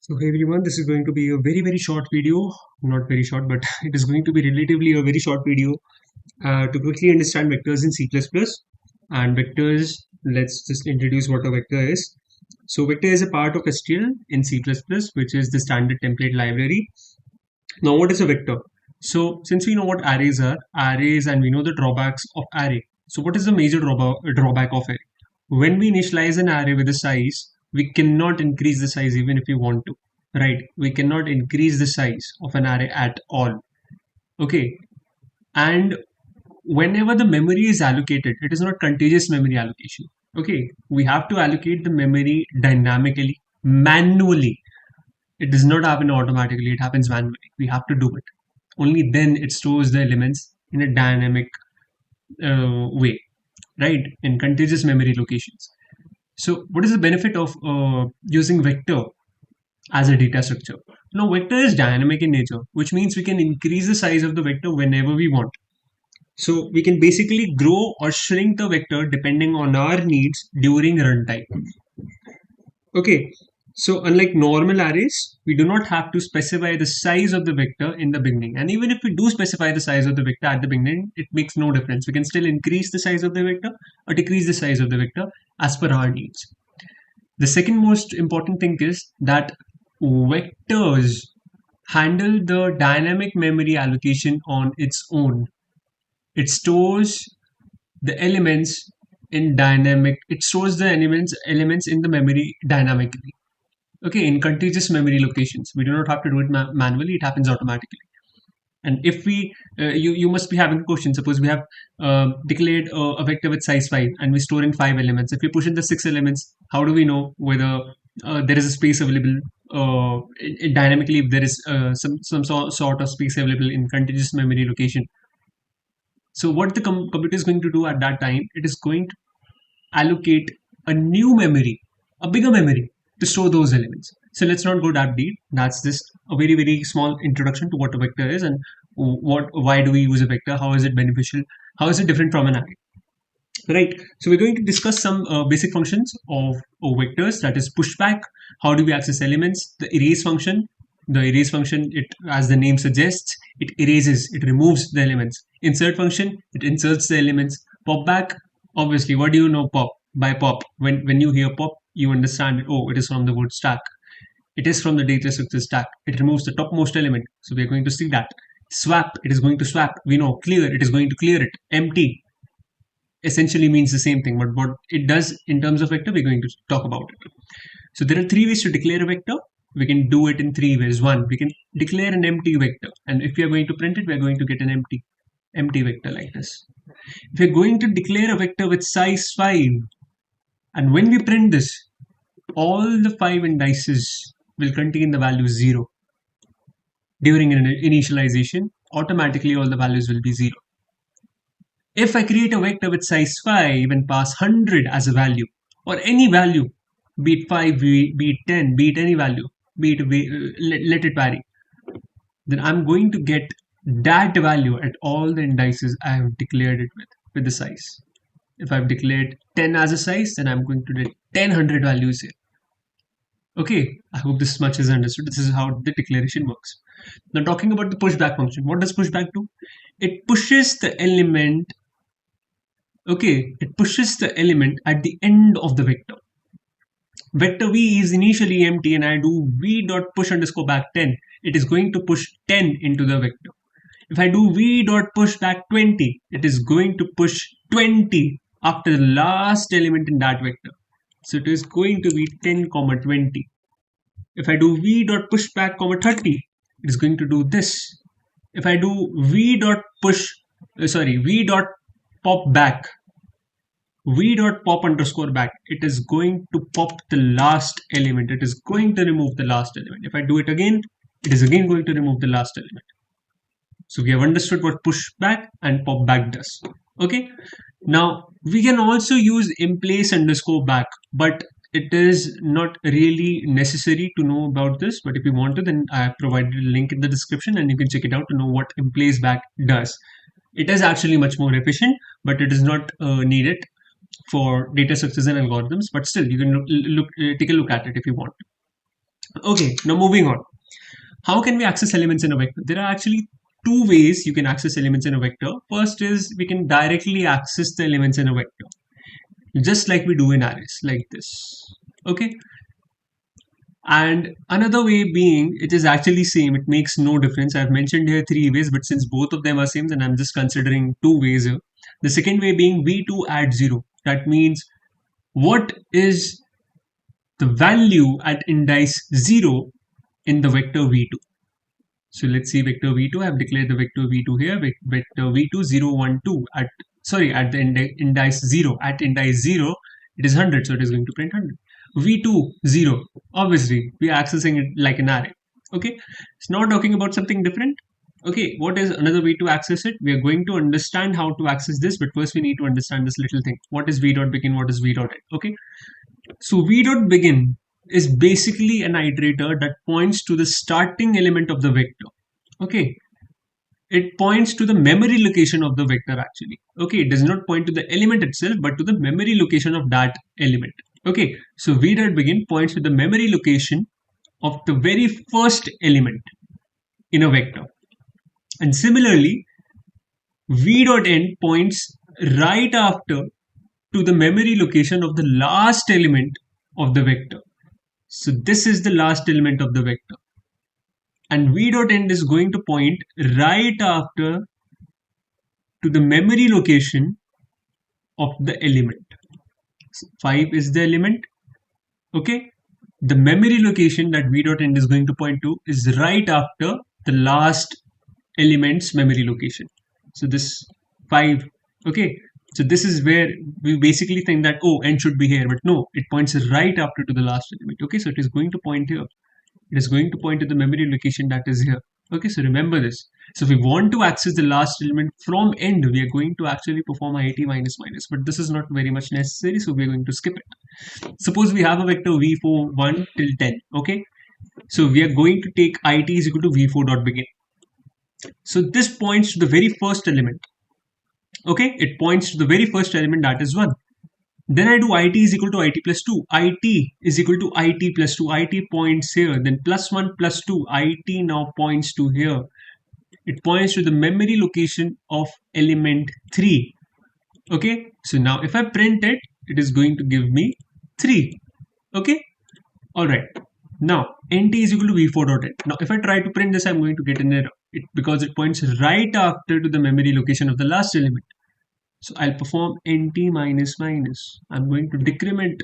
So hey everyone, this is going to be a very short video. Not very short, but it is going to be relatively a very short video to quickly understand vectors in C++. And vectors, let's just introduce what a vector is. So vector is a part of STL in C++, which is the standard template library. Now what is a vector? So since we know what arrays are, and we know the drawbacks of array. So what is the major drawback of array? When we initialize an array with a size, we cannot increase the size even if we want to, right? We cannot increase the size of an array at all. Okay. And whenever the memory is allocated, it is not contiguous memory allocation. Okay. We have to allocate the memory dynamically, manually. It does not happen automatically, it happens manually. We have to do it. Only then it stores the elements in a dynamic way, right? In contiguous memory locations. So what is the benefit of using vector as a data structure? Now, vector is dynamic in nature, which means we can increase the size of the vector whenever we want. So we can basically grow or shrink the vector depending on our needs during runtime. Okay, so unlike normal arrays, we do not have to specify the size of the vector in the beginning. And even if we do specify the size of the vector at the beginning, it makes no difference. We can still increase the size of the vector or decrease the size of the vector as per our needs. The second most important thing is that vectors handle the dynamic memory allocation on its own. It stores the elements in dynamic, it stores the elements in the memory dynamically. Okay, in contiguous memory locations. We do not have to do it manually, it happens automatically. And if we, you must be having a question. Suppose we have declared a vector with size 5 and we store in 5 elements. If we push in the 6 elements, how do we know whether there is a space available dynamically, if there is some sort of space available in contiguous memory location? So what the computer is going to do at that time, it is going to allocate a new memory, a bigger memory to store those elements. So let's not go that deep. That's just a very small introduction to what a vector is and why do we use a vector, how is it beneficial, how is it different from an array. Right, so we're going to discuss some basic functions of vectors, that is pushback, how do we access elements, the erase function. The erase function, it, as the name suggests, it erases, it removes the elements. Insert function, it inserts the elements. Pop back, obviously, what do you know pop? By pop, when you hear pop, you understand it, oh, it is from the word stack. It is from the data structure stack. It removes the topmost element. So we are going to see that. Swap, it is going to swap. We know clear, it is going to clear it. Empty essentially means the same thing, but what it does in terms of vector, we're going to talk about it. So there are 3 ways to declare a vector. We can do it in 3 ways. One, we can declare an empty vector, and if we are going to print it, we are going to get an empty vector like this. If we're going to declare a vector with size 5, and when we print this, all the 5 indices will contain the value 0. During an initialization, automatically all the values will be 0. If I create a vector with size 5 and pass 100 as a value, or any value, be it 5, be it 10, be it any value, be it, let it vary, then I'm going to get that value at all the indices I have declared it with the size. If I've declared 10 as a size, then I'm going to get 100 values here. Okay, I hope this much is understood. This is how the declaration works. Now talking about the pushback function, what does pushback do? It pushes the element, okay, it pushes the element at the end of the vector. Vector v is initially empty and I do v dot push underscore back 10. It is going to push 10 into the vector. If I do v dot push back 20, it is going to push 20 after the last element in that vector. So it is going to be 10, 20. If I do v dot push back, 30, it is going to do this. If I do v dot push, v dot pop back, v dot pop underscore back, it is going to pop the last element. It is going to remove the last element. If I do it again, it is again going to remove the last element. So we have understood what pushback and pop back does. Okay. Now we can also use in-place underscore back, but it is not really necessary to know about this. But if you want to, then I have provided a link in the description and you can check it out to know what in-place back does. It is actually much more efficient, but it is not needed for data structures and algorithms. But still, you can take a look at it if you want. Okay, now moving on. How can we access elements in a vector? There are actually two ways you can access elements in a vector. First is we can directly access the elements in a vector, just like we do in arrays, like this. Okay. And another way being, it is actually same. It makes no difference. I've mentioned here three ways, but since both of them are same, then I'm just considering two ways here. The second way being v2 at 0. That means what is the value at index 0 in the vector v2. So let's see vector v2. I have declared the vector v2 here. Vector v2 0 1 2 at at the index 0. At index 0, it is 100, so it is going to print 100. v2 0. Obviously, we are accessing it like an array. Okay, it's not talking about something different. Okay, what is another way to access it? We are going to understand how to access this, but first we need to understand this little thing. What is v dot begin? What is v dot end? Okay, so v dot begin is basically an iterator that points to the starting element of the vector. Okay, it points to the memory location of the vector actually. Okay, it does not point to the element itself, but to the memory location of that element. Okay, so v dot begin points to the memory location of the very first element in a vector. And similarly, v dot end points right after to the memory location of the last element of the vector. So this is the last element of the vector. And v dot end is going to point right after to the memory location of the element. So 5 is the element. Okay. The memory location that v dot end is going to point to is right after the last element's memory location. So this 5. Okay. So this is where we basically think that, oh, end should be here, but no, it points right after to the last element. Okay, so it is going to point here. It is going to point to the memory location that is here. Okay, so remember this. So if we want to access the last element from end, we are going to actually perform IT minus minus, but this is not very much necessary, so we are going to skip it. Suppose we have a vector v4 1 till 10. Okay, so we are going to take IT is equal to v4 dot begin. So this points to the very first element. Okay, it points to the very first element, that is 1. Then I do IT is equal to IT plus 2. IT is equal to IT plus 2. IT points here. Then plus 1 plus 2. IT now points to here. It points to the memory location of element 3. Okay. So now if I print it, it is going to give me 3. Okay. Alright. Now NT is equal to V4 dot N. Now if I try to print this, I'm going to get an error. Because it points right after to the memory location of the last element. So I'll perform NT minus minus. I'm going to decrement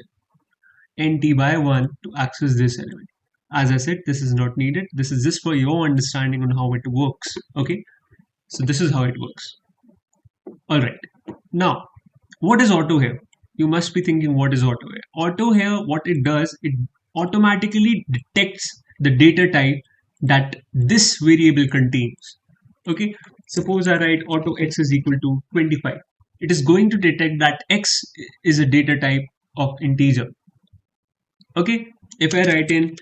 NT by 1 to access this element. As I said, this is not needed. This is just for your understanding on how it works. Okay. So this is how it works. Alright. Now, what is auto here? You must be thinking, what is auto here? Auto here, what it does, it automatically detects the data type that this variable contains. Okay, suppose I write auto x is equal to 25. It is going to detect that x is a data type of integer. Okay, if I write in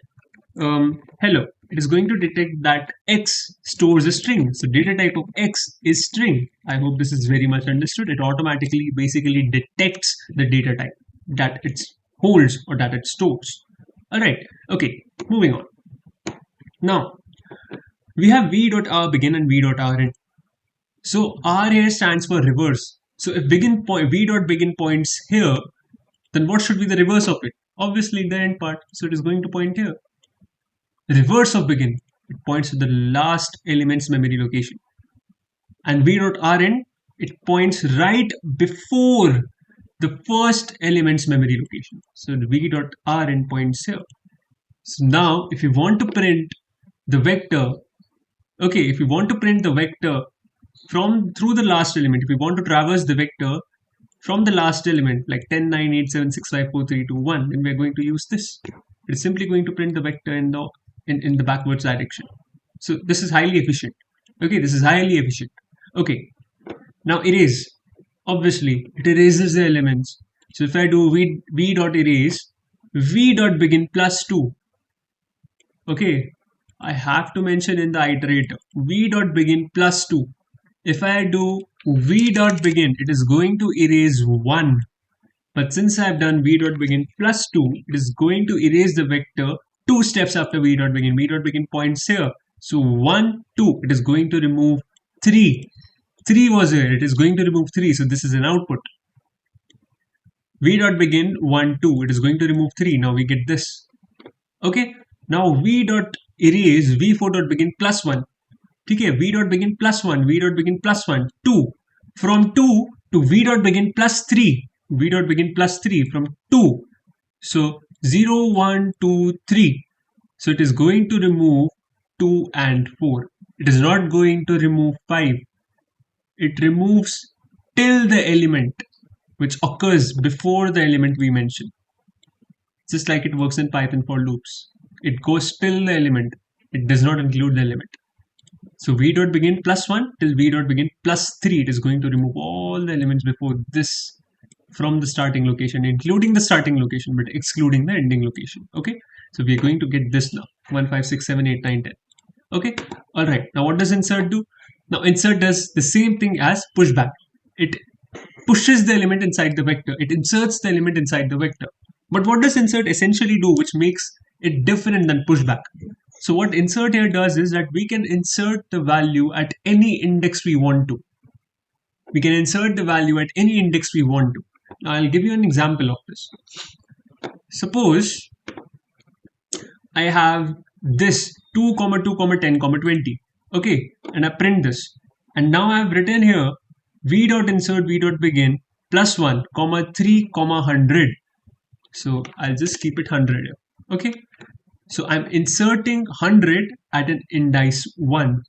hello, it is going to detect that x stores a string. So data type of x is string. I hope this is very much understood. It automatically basically detects the data type that it holds or that it stores. Alright, okay, moving on. Now, we have v.r begin and v.r end. So r here stands for reverse. So if begin point v.begin points here, then what should be the reverse of it? Obviously the end part. So it is going to point here. Reverse of begin, it points to the last element's memory location. And v.r end, it points right before the first element's memory location. So the v.r end points here. So now if you want to print the vector, okay, if you want to print the vector through the last element, if you want to traverse the vector from the last element like 10, 9, 8, 7, 6, 5, 4, 3, 2, 1, then we're going to use this. It's simply going to print the vector in the backwards direction. So this is highly efficient. Okay, this is highly efficient. Okay, now erase. Obviously, it erases the elements. So if I do v dot erase, v dot begin plus 2. Okay, I have to mention in the iterator v dot begin plus 2. If I do v dot begin, it is going to erase 1. But since I have done v dot begin plus 2, it is going to erase the vector two steps after v dot begin. V dot begin points here. So 1, 2, it is going to remove 3. 3 was here, it is going to remove 3. So this is an output. V dot begin 1, 2, it is going to remove 3. Now we get this. Okay. Now v dot erase v4 dot begin plus 1. Okay, v dot begin plus 1, v dot begin plus 1, 2. From 2 to v dot begin plus 3. V dot begin plus 3 from 2. So 0, 1, 2, 3. So it is going to remove 2 and 4. It is not going to remove 5. It removes till the element which occurs before the element we mentioned. Just like it works in Python for loops. It goes till the element. It does not include the element. So v dot begin plus 1 till v dot begin plus 3. It is going to remove all the elements before this from the starting location, including the starting location, but excluding the ending location. Okay. So we are going to get this now. 1, 5, 6, 7, 8, 9, 10. Okay. All right. Now what does insert do? Now insert does the same thing as pushback. It pushes the element inside the vector. It inserts the element inside the vector. But what does insert essentially do, which makes it different than pushback? So what insert here does is that we can insert the value at any index we want to. We can insert the value at any index we want to. Now I'll give you an example of this. Suppose I have this 2, 2, 10, 20. Okay, and I print this. And now I've written here v dot insert v dot begin plus 1, 3, 100. So I'll just keep it 100 here. Okay. So I'm inserting 100 at an index 1.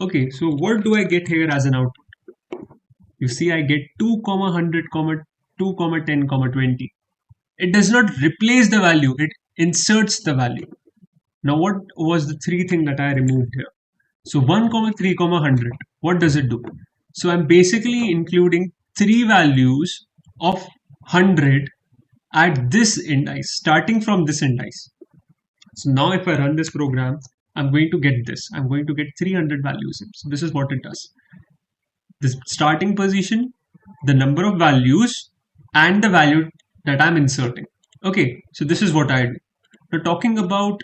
Okay, so what do I get here as an output? You see I get 2, 100, 2, 10, 20. It does not replace the value, it inserts the value. Now what was the 3 thing that I removed here? So 1, 3, 100. What does it do? So I'm basically including 3 values of 100 at this index, starting from this index. So now if I run this program, I'm going to get this. I'm going to get 300 values. So this is what it does. The starting position, the number of values, and the value that I'm inserting. Okay, so this is what I do. Now talking about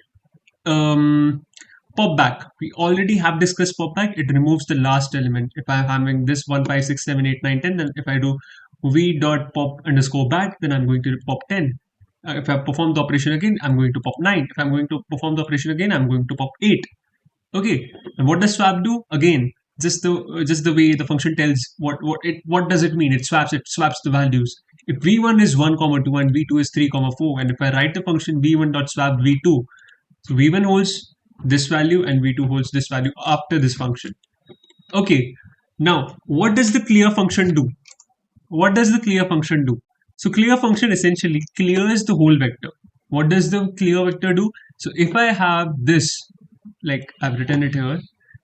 pop back. We already have discussed pop back. It removes the last element. If I'm having this 1, 5, 6, 7, 8, 9, 10, then if I do v dot pop underscore back, then I'm going to pop 10. If I perform the operation again, I'm going to pop 9. If I'm going to perform the operation again, I'm going to pop 8. Okay. And what does swap do? Again, just the way the function tells what does it mean? It swaps the values. If v1 is 1, 2 and v2 is 3, 4, and if I write the function v1 dot swap v2, so v1 holds this value and v2 holds this value after this function. Okay. Now, what does the clear function do? What does the clear function do? So clear function essentially clears the whole vector. What does the clear vector do? So if I have this, like I've written it here,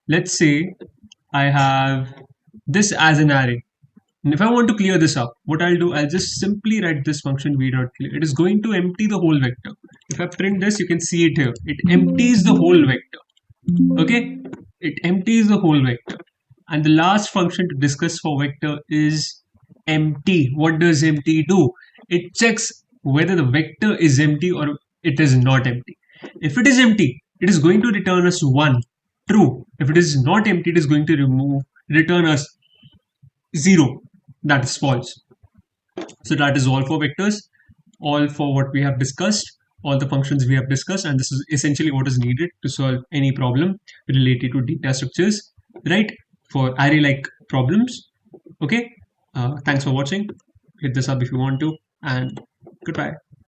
let's say I have this as an array. And if I want to clear this up, what I'll do, I'll just simply write this function v.clear. It is going to empty the whole vector. If I print this, you can see it here. It empties the whole vector. Okay? It empties the whole vector. And the last function to discuss for vector is empty. What does empty do? It checks whether the vector is empty or it is not empty. If it is empty, it is going to return us 1, true. If it is not empty, it is going to return us 0, that is false. So that is all for vectors, all for what we have discussed, all the functions we have discussed, and this is essentially what is needed to solve any problem related to data structures, right? For array-like problems. Okay. Thanks for watching. Hit this up if you want to, and goodbye.